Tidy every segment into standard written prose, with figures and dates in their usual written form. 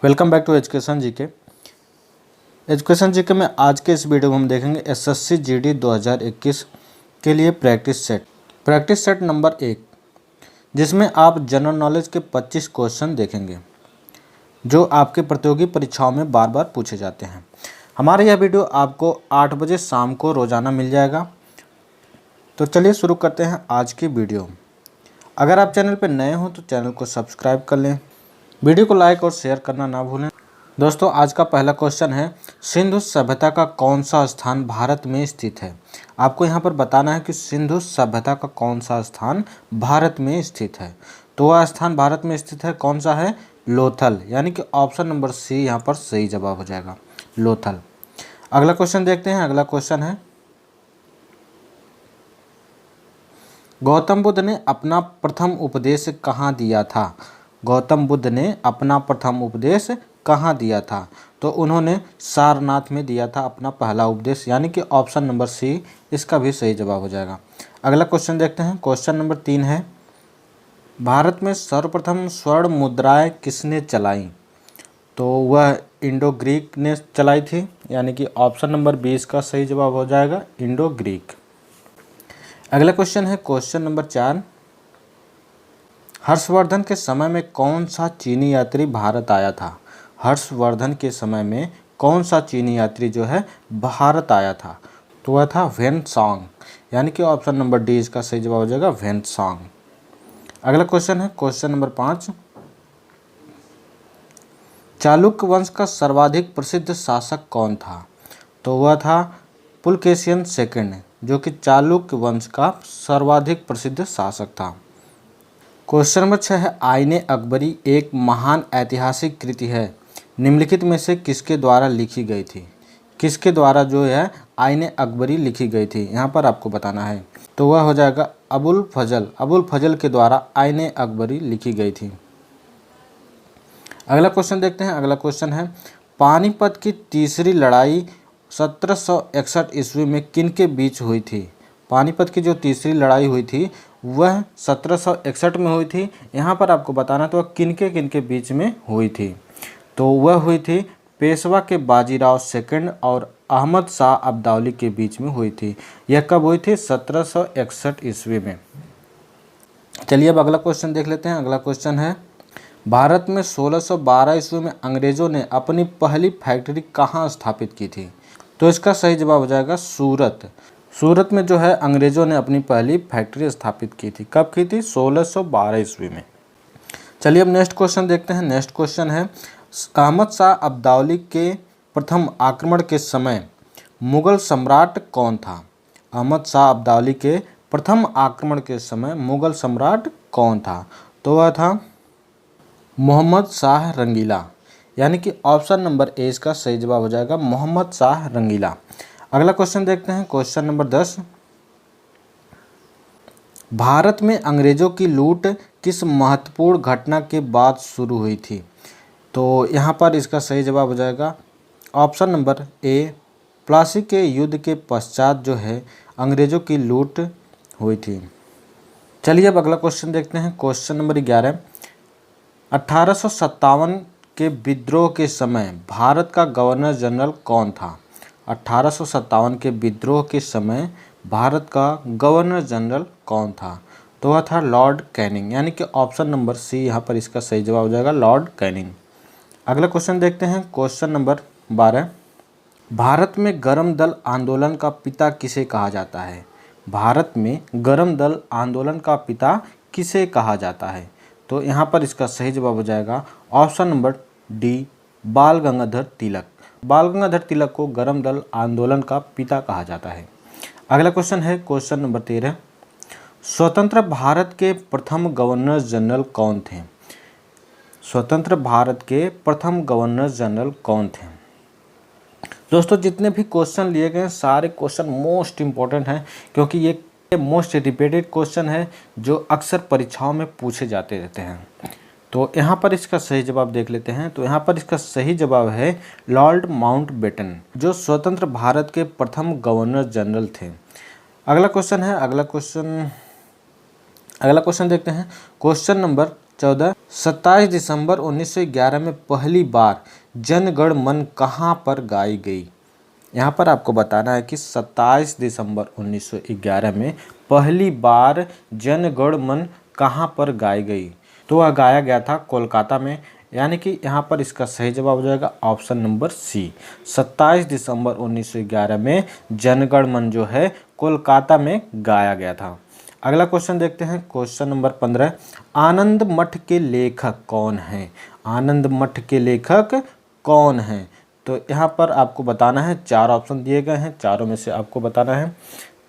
Welcome back to education GK. Education GK में आज के इस वीडियो में हम देखेंगे एसएससी जीडी 2021 के लिए प्रैक्टिस सेट नंबर 1, जिसमें आप जनरल नॉलेज के 25 क्वेश्चन देखेंगे जो आपके प्रतियोगी परीक्षाओं में बार बार पूछे जाते हैं। हमारा यह वीडियो आपको 8 बजे शाम को रोज़ाना मिल जाएगा। तो चलिए शुरू करते हैं आज की वीडियो। अगर आप चैनल पर नए हो तो चैनल को सब्सक्राइब कर लें, वीडियो को लाइक और शेयर करना ना भूलें। दोस्तों, आज का पहला क्वेश्चन है, सिंधु सभ्यता का कौन सा स्थान भारत में स्थित है। आपको यहाँ पर बताना है कि सिंधु सभ्यता का कौन सा स्थान भारत में स्थित है। तो वह स्थान भारत में स्थित है, कौन सा है? लोथल, यानी कि ऑप्शन नंबर सी यहाँ पर सही जवाब हो जाएगा, लोथल। अगला क्वेश्चन देखते हैं। अगला क्वेश्चन है, गौतम बुद्ध ने अपना प्रथम उपदेश कहाँ दिया था। गौतम बुद्ध ने अपना प्रथम उपदेश कहाँ दिया था? तो उन्होंने सारनाथ में दिया था अपना पहला उपदेश, यानी कि ऑप्शन नंबर सी इसका भी सही जवाब हो जाएगा। अगला क्वेश्चन देखते हैं। क्वेश्चन नंबर 3 है, भारत में सर्वप्रथम स्वर्ण मुद्राएं किसने चलाई? तो वह इंडो ग्रीक ने चलाई थी, यानी कि ऑप्शन नंबर 20 का सही जवाब हो जाएगा, इंडो ग्रीक। अगला क्वेश्चन है क्वेश्चन नंबर 4, हर्षवर्धन के समय में कौन सा चीनी यात्री भारत आया था? हर्षवर्धन के समय में कौन सा चीनी यात्री जो है भारत आया था? तो वह था वेनसांग, यानी कि ऑप्शन नंबर डी इसका सही जवाब हो जाएगा, वेनसांग। अगला क्वेश्चन है क्वेश्चन नंबर 5, चालुक्य वंश का सर्वाधिक प्रसिद्ध शासक कौन था? तो वह था पुलकेशियन सेकंड, जो कि चालुक्य वंश का सर्वाधिक प्रसिद्ध शासक था। क्वेश्चन नंबर 6 है, आईने अकबरी एक महान ऐतिहासिक कृति है, निम्नलिखित में से किसके द्वारा लिखी गई थी? किसके द्वारा जो है आईने अकबरी लिखी गई थी, यहाँ पर आपको बताना है। तो वह हो जाएगा अबुल फजल के द्वारा आईने अकबरी लिखी गई थी। अगला क्वेश्चन देखते हैं। अगला क्वेश्चन है, पानीपत की तीसरी लड़ाई 1761 ईस्वी में किन के बीच हुई थी? पानीपत की जो तीसरी लड़ाई हुई थी वह 1761 में हुई थी। यहाँ पर आपको बताना तो वह किन के बीच में हुई थी? तो वह हुई थी पेशवा के बाजीराव सेकंड और अहमद शाह अब्दाली के बीच में हुई थी। यह कब हुई थी? 1761 ईस्वी में। चलिए अब अगला क्वेश्चन देख लेते हैं। अगला क्वेश्चन है, भारत में 1612 ईस्वी में अंग्रेजों ने अपनी पहली फैक्ट्री कहाँ स्थापित की थी? तो इसका सही जवाब हो जाएगा सूरत। सूरत में जो है अंग्रेजों ने अपनी पहली फैक्ट्री स्थापित की थी। कब की थी? 1612 ईस्वी में। चलिए अब नेक्स्ट क्वेश्चन देखते हैं। नेक्स्ट क्वेश्चन है, अहमद शाह अब्दाली के प्रथम आक्रमण के समय मुगल सम्राट कौन था? अहमद शाह अब्दाली के प्रथम आक्रमण के समय मुगल सम्राट कौन था? तो वह था मोहम्मद शाह रंगीला, यानी कि ऑप्शन नंबर ए इसका सही जवाब हो जाएगा, मोहम्मद शाह रंगीला। अगला क्वेश्चन देखते हैं। क्वेश्चन नंबर 10, भारत में अंग्रेजों की लूट किस महत्वपूर्ण घटना के बाद शुरू हुई थी? तो यहाँ पर इसका सही जवाब हो जाएगा ऑप्शन नंबर ए, प्लासी के युद्ध के पश्चात जो है अंग्रेजों की लूट हुई थी। चलिए अब अगला क्वेश्चन देखते हैं। क्वेश्चन नंबर 11, 1857 के विद्रोह के समय भारत का गवर्नर जनरल कौन था? 1857 के विद्रोह के समय भारत का गवर्नर जनरल कौन था? तो वह था लॉर्ड कैनिंग, यानी कि ऑप्शन नंबर सी यहाँ पर इसका सही जवाब हो जाएगा, लॉर्ड कैनिंग। अगला क्वेश्चन देखते हैं। क्वेश्चन नंबर 12, भारत में गर्म दल आंदोलन का पिता किसे कहा जाता है? भारत में गर्म दल आंदोलन का पिता किसे कहा जाता है? तो यहाँ पर इसका सही जवाब हो जाएगा ऑप्शन नंबर डी, बाल गंगाधर तिलक। बाल गंगाधर तिलक को गर्म दल आंदोलन का पिता कहा जाता है। अगला क्वेश्चन है क्वेश्चन नंबर 13, स्वतंत्र भारत के प्रथम गवर्नर जनरल कौन थे? स्वतंत्र भारत के प्रथम गवर्नर जनरल कौन थे? दोस्तों, जितने भी क्वेश्चन लिए गए सारे क्वेश्चन मोस्ट इंपॉर्टेंट हैं, क्योंकि ये मोस्ट रिपीटेड क्वेश्चन है जो अक्सर परीक्षाओं में पूछे जाते रहते हैं। तो यहाँ पर इसका सही जवाब देख लेते हैं। तो यहाँ पर इसका सही जवाब है लॉर्ड माउंटबेटन, जो स्वतंत्र भारत के प्रथम गवर्नर जनरल थे। अगला क्वेश्चन है। अगला क्वेश्चन देखते हैं। क्वेश्चन नंबर 14 27 दिसंबर 1911 में पहली बार जन गण मन कहाँ पर गाई गई। यहाँ पर आपको बताना है कि 27 दिसंबर 1911 में पहली बार जन गण मन कहाँ पर गाई गई। तो वह गाया गया था कोलकाता में, यानी कि यहाँ पर इसका सही जवाब हो जाएगा ऑप्शन नंबर सी। 27 दिसंबर 1911 में जनगण मन जो है कोलकाता में गाया गया था। अगला क्वेश्चन देखते हैं, क्वेश्चन नंबर 15। आनंद मठ के लेखक कौन हैं? आनंद मठ के लेखक कौन हैं? तो यहाँ पर आपको बताना है, 4 ऑप्शन दिए गए हैं, चारों में से आपको बताना है।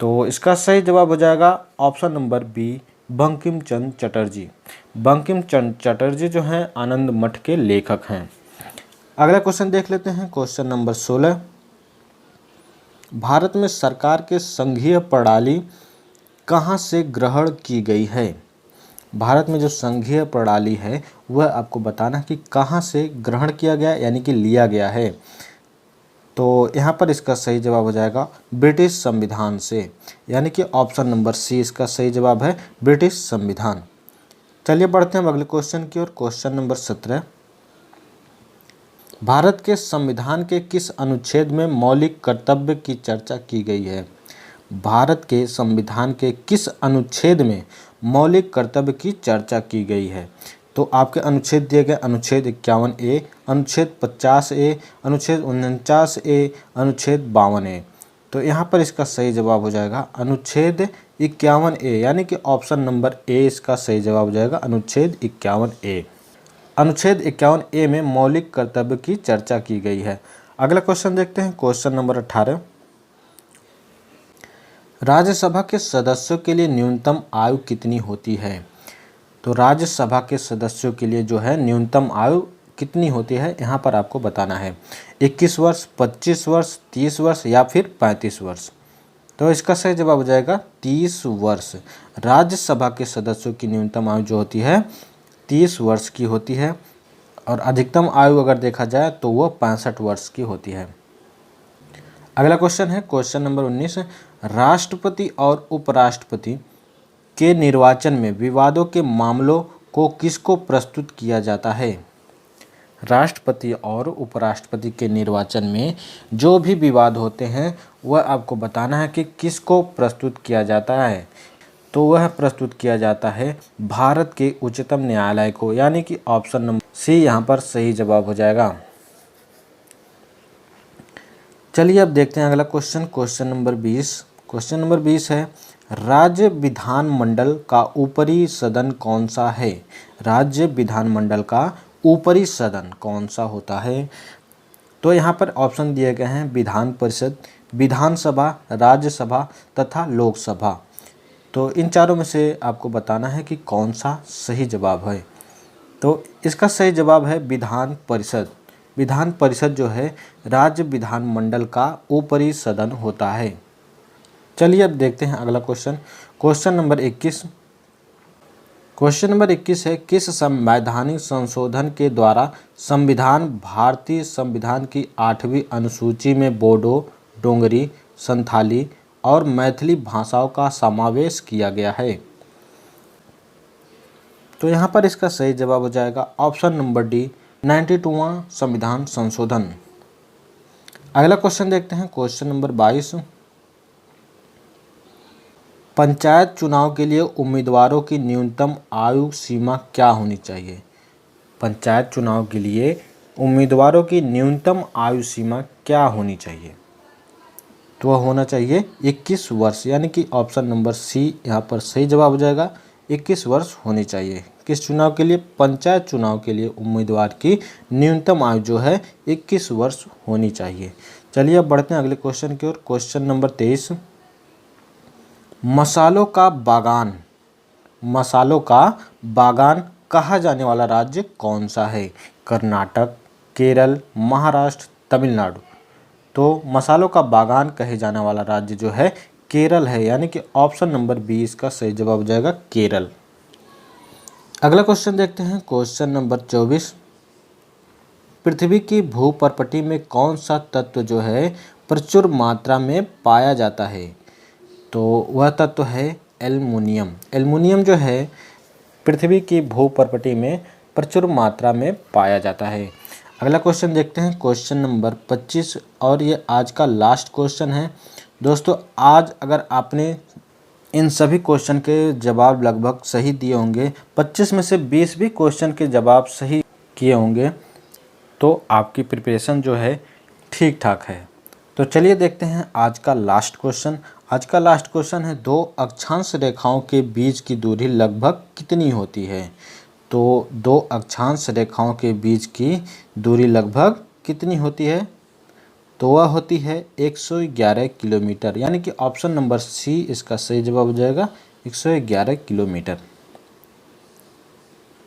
तो इसका सही जवाब हो जाएगा option number B, Bankim Chandra Chatterjee. Bankim Chandra Chatterjee जो हैं आनंद मठ के लेखक हैं। अगला क्वेश्चन देख लेते हैं, क्वेश्चन नंबर 16। भारत में सरकार के संघीय प्रणाली कहाँ से ग्रहण की गई है? भारत में जो संघीय प्रणाली है वह आपको बताना कि कहाँ से ग्रहण किया गया यानी कि लिया गया है। तो यहाँ पर इसका सही जवाब हो जाएगा ब्रिटिश संविधान से, यानी कि ऑप्शन नंबर सी इसका सही जवाब है, ब्रिटिश संविधान। चलिए बढ़ते हैं अगले क्वेश्चन की ओर, क्वेश्चन नंबर 17। भारत के संविधान के किस अनुच्छेद में मौलिक कर्तव्य की चर्चा की गई है? भारत के संविधान के किस अनुच्छेद में मौलिक कर्तव्य की चर्चा की गई है? तो आपके अनुच्छेद दिए गए, अनुच्छेद 51A, अनुच्छेद 50A, अनुच्छेद 49A, अनुच्छेद 52A। तो यहाँ पर इसका सही जवाब हो जाएगा अनुच्छेद 51A, यानी कि ऑप्शन नंबर ए इसका सही जवाब हो जाएगा, अनुच्छेद 51A। अनुच्छेद 51A में मौलिक कर्तव्य की चर्चा की गई है। अगला क्वेश्चन देखते हैं, क्वेश्चन नंबर 18। राज्यसभा के सदस्यों के लिए न्यूनतम आयु कितनी होती है? तो राज्यसभा के सदस्यों के लिए जो है न्यूनतम आयु कितनी होती है, यहाँ पर आपको बताना है। 21 वर्ष, 25 वर्ष, 30 वर्ष या फिर 35 वर्ष। तो इसका सही जवाब हो जाएगा 30 वर्ष। राज्यसभा के सदस्यों की न्यूनतम आयु जो होती है 30 वर्ष की होती है, और अधिकतम आयु अगर देखा जाए तो वो 65 वर्ष की होती है। अगला क्वेश्चन है, क्वेश्चन नंबर 19। राष्ट्रपति और उपराष्ट्रपति के निर्वाचन में विवादों के मामलों को किसको प्रस्तुत किया जाता है? राष्ट्रपति और उपराष्ट्रपति के निर्वाचन में जो भी विवाद होते हैं वह आपको बताना है कि किसको प्रस्तुत किया जाता है। तो वह प्रस्तुत किया जाता है भारत के उच्चतम न्यायालय को, यानी कि ऑप्शन नंबर सी यहाँ पर सही जवाब हो जाएगा। चलिए अब देखते हैं अगला question, question number 20। Question number 20 है, राज्य विधानमंडल का ऊपरी सदन कौन सा है? राज्य विधानमंडल का ऊपरी सदन कौन सा होता है? तो यहाँ पर ऑप्शन दिए गए हैं विधान परिषद, विधानसभा, राज्यसभा तथा लोकसभा। तो इन चारों में से आपको बताना है कि कौन सा सही जवाब है। तो इसका सही जवाब है विधान परिषद। विधान परिषद जो है राज्य विधानमंडल का ऊपरी सदन होता है। चलिए अब देखते हैं अगला question, question number 21। Question number 21 है, किस संवैधानिक संशोधन के द्वारा संविधान भारतीय संविधान की 8वीं अनुसूची में बोडो, डोंगरी, संथाली और मैथिली भाषाओं का समावेश किया गया है? तो यहाँ पर इसका सही जवाब हो जाएगा ऑप्शन नंबर डी, 92वां संविधान संशोधन। अगला क्वेश्चन देखते हैं, क्वेश्चन नंबर 22। पंचायत चुनाव के लिए उम्मीदवारों की न्यूनतम आयु सीमा क्या होनी चाहिए? पंचायत चुनाव के लिए उम्मीदवारों की न्यूनतम आयु सीमा क्या होनी चाहिए? तो वह होना चाहिए 21 वर्ष, यानी कि ऑप्शन नंबर सी यहाँ पर सही जवाब हो जाएगा, 21 वर्ष होनी चाहिए। किस चुनाव के लिए? पंचायत चुनाव के लिए उम्मीदवार की न्यूनतम आयु जो है 21 वर्ष होनी चाहिए। चलिए अब बढ़ते हैं अगले क्वेश्चन की ओर, क्वेश्चन नंबर 23। मसालों का बागान कहा जाने वाला राज्य कौन सा है? कर्नाटक, केरल, महाराष्ट्र, तमिलनाडु। तो मसालों का बागान कहे जाने वाला राज्य जो है केरल है, यानी कि ऑप्शन नंबर बी इसका सही जवाब हो जाएगा, केरल। अगला क्वेश्चन देखते हैं, क्वेश्चन नंबर 24। पृथ्वी की भूपर्पटी में कौन सा तत्व जो है प्रचुर मात्रा में पाया जाता है? तो वह तत्व है एल्युमिनियम। एल्युमिनियम जो है पृथ्वी की भूप्रपटी में प्रचुर मात्रा में पाया जाता है। अगला क्वेश्चन देखते हैं, क्वेश्चन नंबर 25, और ये आज का लास्ट क्वेश्चन है। दोस्तों आज अगर आपने इन सभी क्वेश्चन के जवाब लगभग सही दिए होंगे, 25 में से 20 भी क्वेश्चन के जवाब सही किए होंगे, तो आपकी प्रिपरेशन जो है ठीक ठाक है। तो चलिए देखते हैं आज का लास्ट क्वेश्चन। आज का लास्ट क्वेश्चन है, दो अक्षांश रेखाओं के बीच की दूरी लगभग कितनी होती है? तो दो अक्षांश रेखाओं के बीच की दूरी लगभग कितनी होती है? तो वह होती है 111 किलोमीटर, यानी कि ऑप्शन नंबर सी इसका सही जवाब हो जाएगा, 111 किलोमीटर।